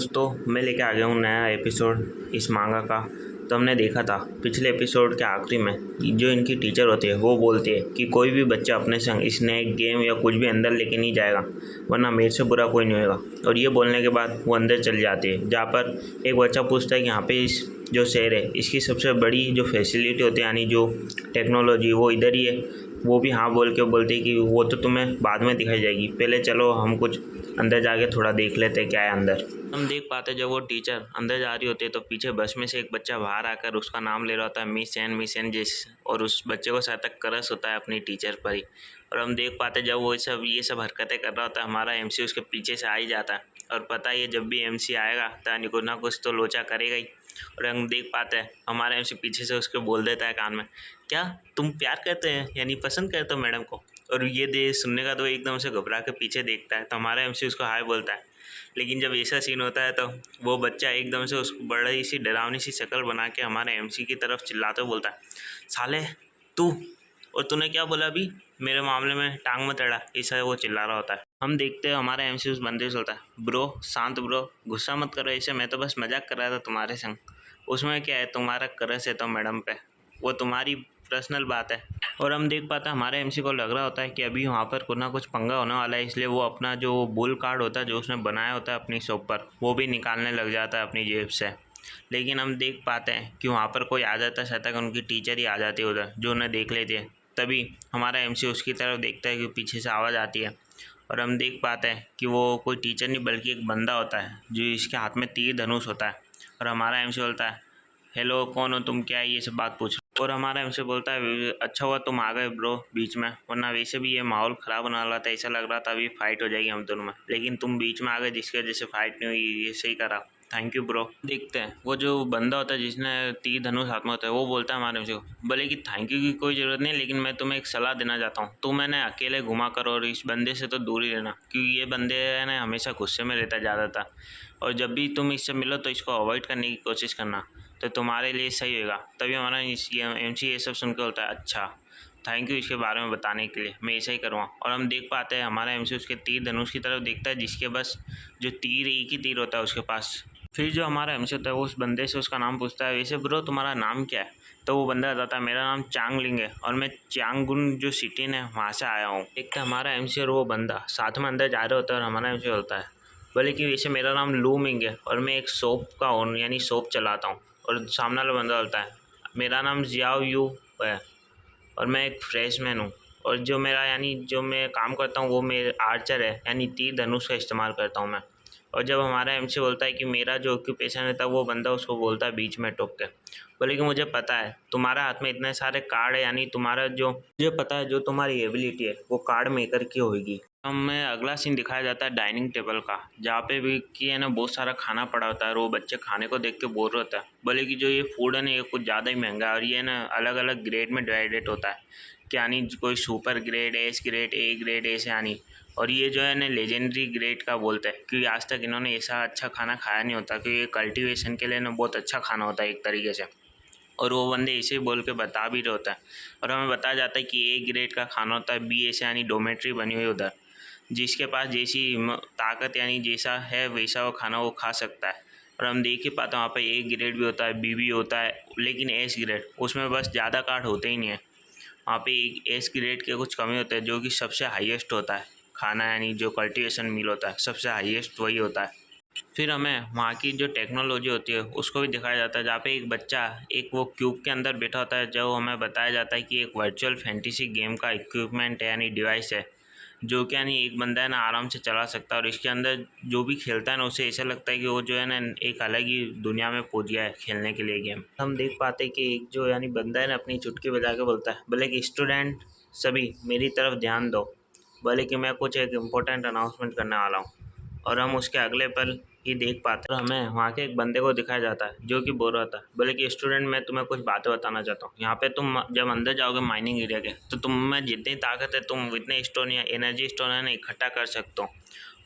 दोस्तों मैं लेके आ गया हूँ नया एपिसोड इस मांगा का। तो हमने देखा था पिछले एपिसोड के आखिरी में जो इनकी टीचर होती है वो बोलती है कि कोई भी बच्चा अपने संग स्नैक गेम या कुछ भी अंदर लेके नहीं जाएगा, वरना मेरे से बुरा कोई नहीं होगा। और ये बोलने के बाद वो अंदर चली जाती है, जहाँ पर एक बच्चा पूछता है कि यहाँ पे इस जो शहर है इसकी सबसे बड़ी जो फैसिलिटी होती है यानी जो टेक्नोलॉजी वो इधर ही है। वो भी हाँ बोल के बोलती है कि वो तो तुम्हें बाद में दिखाई जाएगी, पहले चलो हम कुछ अंदर जाके थोड़ा देख लेते क्या है अंदर। हम देख पाते जब वो टीचर अंदर जा रही होती है तो पीछे बस में से एक बच्चा बाहर आकर उसका नाम ले रहा होता है मिस एन जिस, और उस बच्चे को शायद तक क्रश होता है अपनी टीचर पर ही। और हम देख पाते जब वो ये सब हरकतें कर रहा होता है, हमारा एमसी उसके पीछे से आ ही जाता है। और पता है जब भी एमसी आएगा तो कुछ ना कुछ तो लोचा करेगा ही। और हम देख पाते हैं हमारा एमसी पीछे से उसके बोल देता है कान में, क्या तुम प्यार करते हैं यानी पसंद करते हो मैडम को। और ये दे सुनने का तो एकदम से घबरा के पीछे देखता है, तो हमारा एमसी उसको हाय बोलता है। लेकिन जब ऐसा सीन होता है तो वो बच्चा एकदम से उसको बड़ी सी डरावनी सी शक्ल बना के हमारे एमसी की तरफ चिल्लाते बोलता है, साले तू, और तूने क्या बोला अभी, मेरे मामले में टांग मत अड़ा, ऐसा वो चिल्ला रहा होता है। हम देखते हैं हमारा एमसी उस बंदे से होता है, ब्रो शांत ब्रो, गुस्सा मत करो ऐसे, मैं तो बस मजाक कर रहा था तुम्हारे संग, उसमें क्या है, तुम्हारा क्रश है तो मैडम पे, वो तुम्हारी पर्सनल बात है। और हम देख पाते हैं हमारे एमसी को लग रहा होता है कि अभी वहाँ पर कुछ ना कुछ पंगा होने वाला है, इसलिए वो अपना जो बुल कार्ड होता है जो उसने बनाया होता है अपनी शॉप पर वो भी निकालने लग जाता है अपनी जेब से। लेकिन हम देख पाते हैं कि वहाँ पर कोई आ जाता है, शायद तक उनकी टीचर ही आ जाती है उधर जो उन्हें देख लेती है। तभी हमारा एमसी उसकी तरफ देखता है कि पीछे से आवाज़ आती है, और हम देख पाते हैं कि वो कोई टीचर नहीं बल्कि एक बंदा होता है जो इसके हाथ में तीर धनुष होता है। और हमारा एमसी बोलता है, हेलो कौन हो तुम, क्या है ये सब बात पूछ। और हमारा एमसी बोलता है, अच्छा हुआ तुम आ गए ब्रो बीच में, वरना वैसे भी ये माहौल ख़राब होने वाला था, ऐसा लग रहा था अभी फाइट हो जाएगी हम दोनों में, लेकिन तुम बीच में आ गए जिसकी वजह से फाइट नहीं हुई, ये सही करा, थैंक यू ब्रो। देखते हैं वो जो बंदा होता है जिसने तीर धनुष हाथ में होता है वो बोलता है हमारे एमसी को, बोले कि थैंक यू की कोई ज़रूरत नहीं, लेकिन मैं तुम्हें एक सलाह देना चाहता हूँ, तुम मैंने अकेले घुमा कर और इस बंदे से तो दूर ही रहना, क्योंकि ये बंदे है ना हमेशा गुस्से में रहता है ज़्यादातर, और जब भी तुम इससे मिलो तो इसको अवॉइड करने की कोशिश करना, तो तुम्हारे लिए सही होगा। तभी हमारा एमसी ये सब सुन के होता है, अच्छा थैंक यू इसके बारे में बताने के लिए, मैं ऐसा ही करूँगा। और हम देख पाते हैं हमारा एमसी उसके तीर धनुष की तरफ देखता है जिसके बस जो तीर एक ही तीर होता है उसके पास। फिर जो हमारा एमसी होता है वो उस बंदे से उसका नाम पूछता है, वैसे ब्रो तुम्हारा नाम क्या है। तो वो बंदा बताता है, मेरा नाम चांगलिंग है और मैं चांगुन जो सिटी है वहाँ से आया हूँ। एक तो हमारा एमसी और वो बंदा साथ में अंदर जा रहे होता है और हमारा एमसी होता है, बोले कि वैसे मेरा नाम लू मिंग है और मैं एक शॉप का ओनर यानी शॉप चलाता हूँ। और सामने वाला बंदा बोलता है, मेरा नाम जियाओ यू है और मैं एक फ्रेशमैन हूँ, और जो मेरा यानी जो मैं काम करता हूँ वो मेरे आर्चर है यानी तीर धनुष का इस्तेमाल करता हूँ मैं। और जब हमारा एमसी बोलता है कि मेरा जो ऑक्यूपेशन है तब वो बंदा उसको बोलता है बीच में टोक के, बोले कि मुझे पता है तुम्हारे हाथ में इतने सारे कार्ड है, यानी तुम्हारा जो मुझे पता है जो तुम्हारी एबिलिटी है वो कार्ड मेकर की होगी। हमें अगला सीन दिखाया जाता है डाइनिंग टेबल का, जहाँ पे भी कि है ना बहुत सारा खाना पड़ा होता है और वो बच्चे खाने को देख के बोर होता है, बोले कि जो ये फूड है ना ये कुछ ज़्यादा ही महंगा है और ये ना अलग अलग ग्रेड में डिवाइडेड होता है, कि यानी कोई super grade, S grade, A grade ऐसे यानी। और ये जो है ना लेजेंडरी ग्रेड का बोलते हैं क्योंकि आज तक इन्होंने ऐसा अच्छा खाना खाया नहीं होता, क्योंकि ये कल्टीवेशन के लिए ना बहुत अच्छा खाना होता है एक तरीके से। और वो बंदे ऐसे ही बोल के बता भी रहे होता है, और हमें बताया जाता है कि ए ग्रेड का खाना होता है बी ऐसे यानी डोमेट्री बनी हुई उधर, जिसके पास जैसी ताकत यानी जैसा है वैसा वो खाना वो खा सकता है। और हम देख ही पाते हैं वहाँ पे ए ग्रेड भी होता है, बी भी होता है, लेकिन एस ग्रेड उसमें बस ज़्यादा कार्ड होते ही नहीं है। वहाँ पे एक एस ग्रेड के कुछ कमी होते हैं जो कि सबसे हाईएस्ट होता है खाना, यानी जो कल्टीवेशन मील होता है सबसे हाईएस्ट वही होता है। फिर हमें वहाँ की जो टेक्नोलॉजी होती है उसको भी दिखाया जाता है, जहाँ पे एक बच्चा एक वो क्यूब के अंदर बैठा होता है, जो हमें बताया जाता है कि एक वर्चुअल फैंटेसी गेम का इक्विपमेंट है यानी डिवाइस है, जो कि यानी एक बंदा है ना आराम से चला सकता है, और इसके अंदर जो भी खेलता है ना उसे ऐसा लगता है कि वो जो है ना एक अलग ही दुनिया में पहुंच गया है खेलने के लिए गेम। हम देख पाते हैं कि एक जो यानी बंदा है ना अपनी चुटकी बजा के बोलता है, बोले कि स्टूडेंट सभी मेरी तरफ ध्यान दो, बोले कि मैं कुछ एक इम्पोर्टेंट अनाउंसमेंट करने वाला हूँ। और हम उसके अगले पल ही देख पाते हैं, हमें वहाँ के एक बंदे को दिखाया जाता है जो कि बोल रहा था, बोले कि स्टूडेंट मैं तुम्हें कुछ बातें बताना चाहता हूँ, यहाँ पे तुम जब अंदर जाओगे माइनिंग एरिया के तो तुम में जितनी ताकत है तुम इतने स्टोन या एनर्जी स्टोन है ना इकट्ठा कर सकते हो,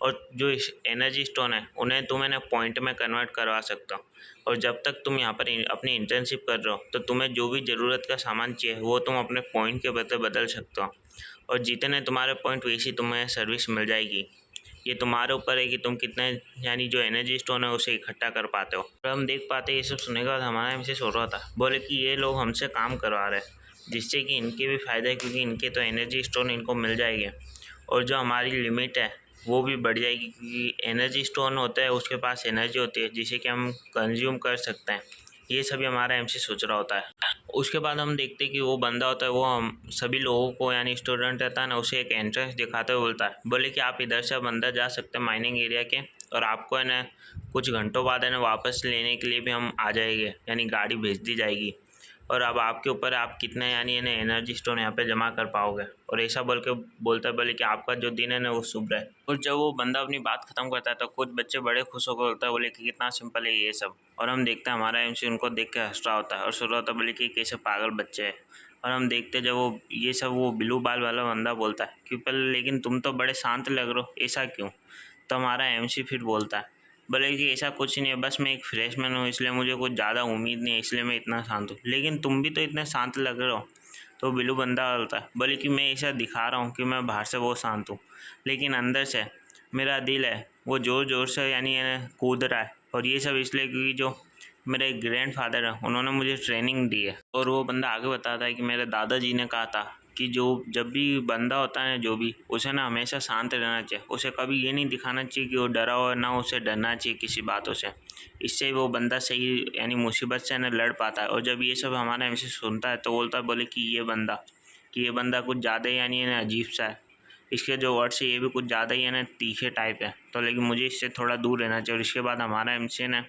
और जो एनर्जी स्टोन है उन्हें तुम ना पॉइंट में कन्वर्ट करवा सकते हो। और जब तक तुम यहाँ पर अपनी इंटर्नशिप कर रहे हो तो तुम्हें जो भी ज़रूरत का सामान चाहिए वो तुम अपने पॉइंट के बदले बदल सकते हो, और जितने तुम्हारे पॉइंट वैसी तुम्हें सर्विस मिल जाएगी। ये तुम्हारे ऊपर है कि तुम कितने यानी जो एनर्जी स्टोन है उसे इकट्ठा कर पाते हो। और हम देख पाते हैं ये सब सुनने के बाद हमारा एमसी सो रहा था, बोले कि ये लोग हमसे काम करवा रहे हैं जिससे कि इनके भी फ़ायदा है क्योंकि इनके तो एनर्जी स्टोन इनको मिल जाएंगे और जो हमारी लिमिट है वो भी बढ़ जाएगी क्योंकि एनर्जी स्टोन होता है उसके पास एनर्जी होती है जिसे कि हम कंज्यूम कर सकते हैं। ये सभी हमारा एमसी सोच रहा होता है। उसके बाद हम देखते हैं कि वो बंदा होता है वो हम सभी लोगों को यानी स्टूडेंट रहता है ना उसे एक एंट्रेंस दिखाते हुए बोलता है, बोले कि आप इधर से अब अंदर जा सकते हैं माइनिंग एरिया के और आपको है ना कुछ घंटों बाद है ना वापस लेने के लिए भी हम आ जाएंगे यानी गाड़ी भेज दी जाएगी और अब आपके ऊपर आप कितने यानी ना एनर्जी स्टोन यहाँ पे जमा कर पाओगे। और ऐसा बोल के बोलता है बोले कि आपका जो दिन है ना वो शुभ रहे। और जब वो बंदा अपनी बात ख़त्म करता है तो कुछ बच्चे बड़े खुश होकर बोलता है बोले कि कितना सिंपल है ये सब। और हम देखते हैं हमारा एमसी उनको देख के हंस रहा होता है और सुन रहा होता है बोले कि कैसे पागल बच्चे हैं। और हम देखते जब वो ये सब वो ब्लू बाल वाला बंदा बोलता है कि पर लेकिन तुम तो बड़े शांत लग रहे हो ऐसा क्यों। तो हमारा एमसी फिर बोलता है बोले कि ऐसा कुछ नहीं है, बस मैं एक फ्रेशमैन हूँ इसलिए मुझे कुछ ज़्यादा उम्मीद नहीं है इसलिए मैं इतना शांत हूँ, लेकिन तुम भी तो इतने शांत लग रहे हो। तो बिल्लू बंदा बोलता है बोले कि मैं ऐसा दिखा रहा हूँ कि मैं बाहर से बहुत शांत हूँ लेकिन अंदर से मेरा दिल है वो ज़ोर ज़ोर से यानी कूद रहा है और ये सब इसलिए क्योंकि जो मेरे ग्रैंडफादर है उन्होंने मुझे ट्रेनिंग दी है। और वो बंदा आगे बताता है कि मेरे दादाजी ने कहा था कि जो जब भी बंदा होता है जो भी उसे ना हमेशा शांत रहना चाहिए, उसे कभी ये नहीं दिखाना चाहिए कि वो डरा हुआ है, ना उसे डरना चाहिए किसी बातों से। इससे वो बंदा सही यानी मुसीबत से ना लड़ पाता है। और जब ये सब हमारा एमसी सुनता है तो बोलता है बोले कि ये बंदा कुछ ज़्यादा ही यानी ना अजीब सा है, इसके जो वर्ड्स है ये भी कुछ ज़्यादा ही है ना तीखे टाइप है, तो लेकिन मुझे इससे थोड़ा दूर रहना चाहिए। और इसके बाद हमारा एमसी ने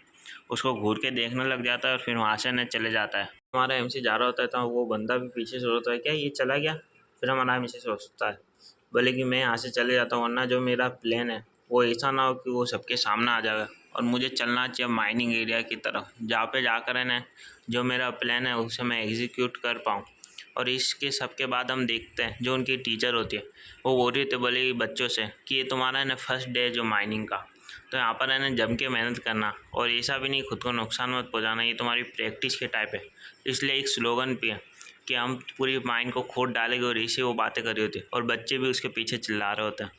उसको घूर के देखने लग जाता है और फिर वहाँ से न चले जाता है। हमारा एमसी जा रहा होता है तो वो बंदा भी पीछे से होता है क्या ये चला गया। फिर हमारा एमसी सोचता है बोले कि मैं यहाँ से चले जाता हूँ वरना जो मेरा प्लान है वो ऐसा ना हो कि वो सबके सामने आ जाए और मुझे चलना चाहिए माइनिंग एरिया की तरफ जहाँ पे जाकर है ना जो मेरा प्लान है उसे मैं एग्जीक्यूट कर पाऊँ। और इसके सबके बाद हम देखते हैं जो उनकी टीचर होती है वो बोल रही थी बोले बच्चों से कि ये तुम्हारा है ना फर्स्ट डे जो माइनिंग का, तो यहाँ पर है ना जम के मेहनत करना और ऐसा भी नहीं खुद को नुकसान मत पहुँचाना, ये तुम्हारी प्रैक्टिस के टाइप है। इसलिए एक स्लोगन भी है कि हम पूरी माइंड को खोद डालेंगे और इसे वो बातें कर रही होती है और बच्चे भी उसके पीछे चिल्ला रहे होते हैं।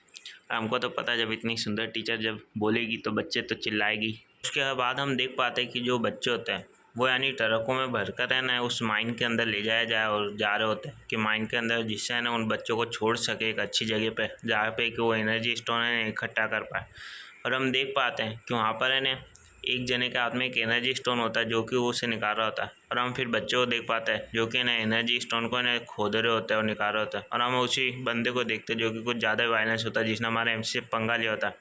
हमको तो पता है जब इतनी सुंदर टीचर जब बोलेगी तो बच्चे तो चिल्लाएगी। उसके बाद हम देख पाते हैं कि जो बच्चे होते हैं वो यानी ट्रकों में भरकर है ना उस माइन के अंदर ले जाया जाए और जा रहे होते हैं कि माइन के अंदर जिससे है ना उन बच्चों को छोड़ सके एक अच्छी जगह पे जहाँ पे कि वो एनर्जी स्टोन है इकट्ठा कर पाए। और हम देख पाते हैं कि वहाँ पर है ना एक जने के हाथ में एक एनर्जी स्टोन होता है जो कि वो उसे निकाल रहा होता है। और हम फिर बच्चों को देख पाते हैं जो कि ना एनर्जी स्टोन को ना खोद रहे होते हैं और निकाल रहे होता है। और हम उसी बंदे को देखते हैं जो कि कुछ ज़्यादा वायलेंस होता है जिसने हमारे एमसी से पंगा लिया होता है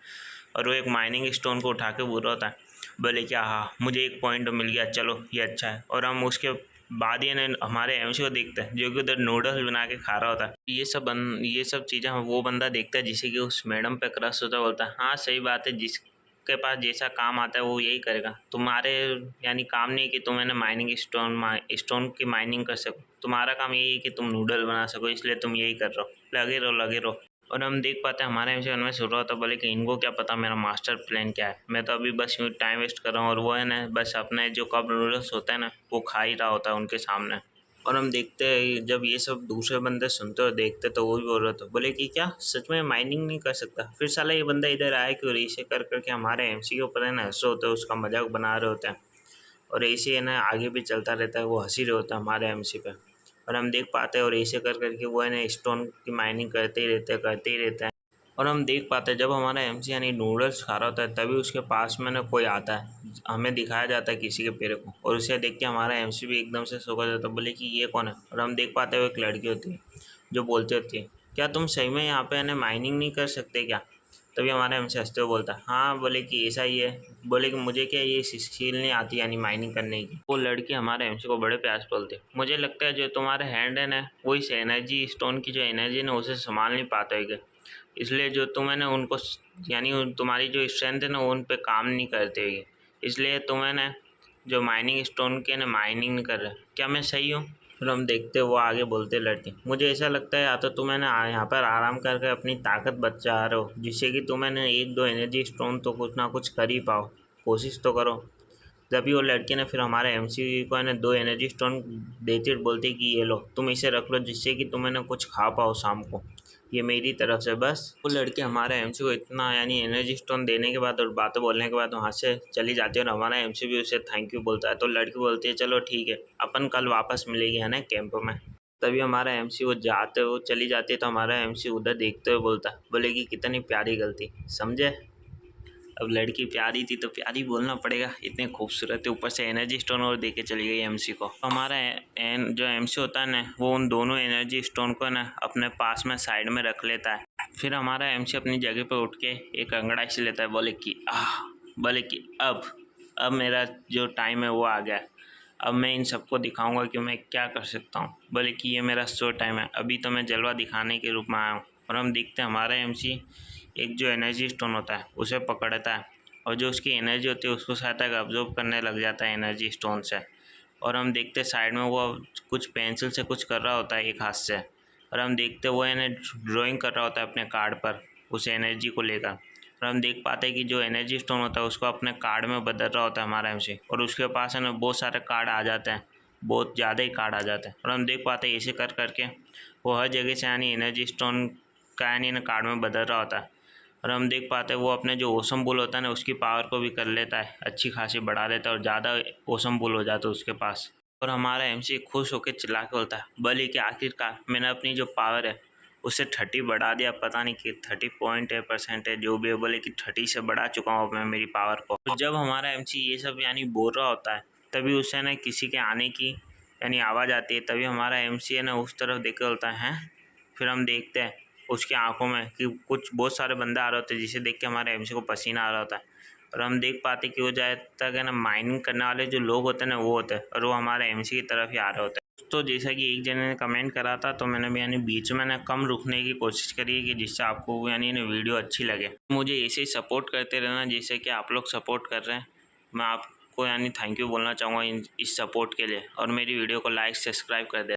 और वो एक माइनिंग स्टोन को उठा के बोल रहा होता है बोले क्या हाँ मुझे एक पॉइंट मिल गया चलो ये अच्छा है। और हम उसके बाद ये ना हमारे एमसी को देखते हैं जो कि उधर नूडल्स बना के खा रहा होता है। ये सब चीज़ें वो बंदा देखता है जिसे कि उस मैडम पे क्रश होता है, बोलता है हाँ सही बात है जिसके पास जैसा काम आता है वो यही करेगा, तुम्हारे यानी काम नहीं कि तुम है ना माइनिंग स्टोन की माइनिंग कर सको, तुम्हारा काम यही है कि तुम नूडल बना सको इसलिए तुम यही कर रहे हो, लगे रहो। और हम देख पाते हैं हमारे एमसी में सुन रहा होता बोले कि इनको क्या पता मेरा मास्टर प्लान क्या है, मैं तो अभी बस यूँ टाइम वेस्ट कर रहा हूँ और वो है ना बस अपने जो कप नूडल्स होता है ना वो खा ही रहा होता है उनके सामने। और हम देखते हैं जब ये सब दूसरे बंदे सुनते और देखते तो वो भी बोल रहे थे बोले कि क्या सच में माइनिंग नहीं कर सकता, फिर साला ये बंदा इधर आया क्यों, ऐसे कर करके हमारे एमसी के ऊपर है ना हंस रहे होते हैं, उसका मजाक बना रहे होते हैं और ऐसे है ना आगे भी चलता रहता है, वो हंसी रहे होता है हमारे एमसी पे। और हम देख पाते हैं और ऐसे कर करके वो है ना स्टोन की माइनिंग करते ही रहते हैं। और हम देख पाते हैं जब हमारा एमसी यानी नूडल्स खा रहा होता है तभी उसके पास में ना कोई आता है, हमें दिखाया जाता है किसी के पैर को और उसे देख के हमारा एमसी भी एकदम से सो जाता है, बोले कि ये कौन है। और हम देख पाते हैं वो एक लड़की होती है जो बोलती होती है क्या तुम सही में यहाँ पे है ना माइनिंग नहीं कर सकते क्या। तभी हमारा एमसी हंसते हुए बोलता है हाँ, बोले कि ऐसा ही है, बोले कि मुझे क्या ये स्किल नहीं आती यानी माइनिंग करने की। वो लड़की हमारे एमसी को बड़े प्यार से बोलती है मुझे लगता है जो तुम्हारे हैंड है ना वो इस एनर्जी स्टोन की जो एनर्जी है ना उसे संभाल नहीं पाते होगे, इसलिए जो तुम है ना उनको यानी तुम्हारी जो स्ट्रेंथ है ना वो उन पे काम नहीं करते हुए, इसलिए तुम है ना जो माइनिंग स्टोन के ना माइनिंग नहीं कर रहे, क्या मैं सही हूँ। फिर हम देखते वो आगे बोलते लड़के मुझे ऐसा लगता है या तो तुम है ना यहाँ पर आराम करके अपनी ताकत बचा रहे हो जिससे कि तुम है ना एक दो एनर्जी स्टोन तो कुछ ना कुछ कर ही पाओ, कोशिश तो करो। तभी वो लड़के ने फिर हमारे एमसी को है ना 2 एनर्जी स्टोन देती और बोलती कि ये लो तुम इसे रख लो जिससे कि तुम है ना कुछ खा पाओ शाम को, ये मेरी तरफ से बस। वो लड़के हमारे एमसी को इतना यानी एनर्जी स्टोन देने के बाद और बातें बोलने के बाद वहाँ से चली जाती है और हमारा एमसी भी उसे थैंक यू बोलता है। तो लड़की बोलती है चलो ठीक है, अपन कल वापस मिलेगी है ना कैंप में। तभी हमारा एमसी वो चली जाती है तो हमारा एमसी उधर देखते हुए बोलता है, बोले कि कितनी प्यारी गलती, समझे। अब लड़की प्यारी थी तो प्यारी बोलना पड़ेगा, इतने खूबसूरत है, ऊपर से एनर्जी स्टोन और दे के चली गई एमसी को। तो हमारा जो एमसी होता है ना, वो उन दोनों एनर्जी स्टोन को ना अपने पास में साइड में रख लेता है। फिर हमारा एमसी अपनी जगह पर उठ के एक अंगड़ाई लेता है, बोले कि अब मेरा जो टाइम है वो आ गया। अब मैं इन सबको दिखाऊंगा कि मैं क्या कर सकता हूँ। बोले कि ये मेरा शो टाइम है, अभी तो मैं जलवा दिखाने के रूप में आया हूँ। और हम देखते हैं हमारा एमसी एक जो एनर्जी स्टोन होता है उसे पकड़ता है और जो उसकी एनर्जी होती है उसको शायद तक अब्जॉर्ब करने लग जाता है एनर्जी स्टोन से। और हम देखते हैं साइड में वो कुछ पेंसिल से कुछ कर रहा होता है एक हाथ से, और हम देखते वो ड्राइंग कर रहा होता है अपने कार्ड पर उस एनर्जी को लेकर। और हम देख पाते हैं कि जो एनर्जी स्टोन होता है उसको अपने कार्ड में बदल रहा होता है हमारा एमसी, और उसके पास है ना बहुत सारे कार्ड आ जाते हैं, बहुत ज़्यादा ही कार्ड आ जाते हैं। और हम देख पाते हैं ऐसे कर करके वो हर जगह से यानी एनर्जी स्टोन का यानी ना कार्ड में बदल रहा होता है। और हम देख पाते हैं वो अपने जो ओसम बुल होता है ना उसकी पावर को भी कर लेता है, अच्छी खासी बढ़ा लेता है और ज़्यादा ओसम बुल हो जाता है उसके पास। और हमारा एमसी खुश होकर चिल्ला के बोलता है, बोले कि आखिरकार मैंने अपनी जो पावर है उससे 30 बढ़ा दिया, पता नहीं कि 30% है जो भी है, बोले कि 30 से बढ़ा चुका हूँ मैं मेरी पावर को। तो जब हमारा एमसी ये सब यानी बोल रहा होता है तभी उससे ना किसी के आने की यानी आवाज़ आती है। तभी हमारा एमसी है ना उस तरफ देख के बोलता है। फिर हम देखते हैं उसकी आंखों में कि कुछ बहुत सारे बंदे आ रहे होते हैं जिसे देख के हमारे एमसी को पसीना आ रहा होता है। और हम देख पाते कि वो ज़्यादा तक है ना माइनिंग करने वाले जो लोग होते हैं ना वो होते हैं, और वो हमारे एमसी की तरफ ही आ रहे होते हैं। तो जैसा कि एक जने ने कमेंट करा था तो मैंने भी यानी बीच में ना कम रुकने की कोशिश करी है कि जिससे आपको यानी वीडियो अच्छी लगे। मुझे ऐसे ही सपोर्ट करते रहना जैसे कि आप लोग सपोर्ट कर रहे हैं। मैं आपको यानी थैंक यू बोलना चाहूँगा इस सपोर्ट के लिए, और मेरी वीडियो को लाइक सब्सक्राइब कर दे।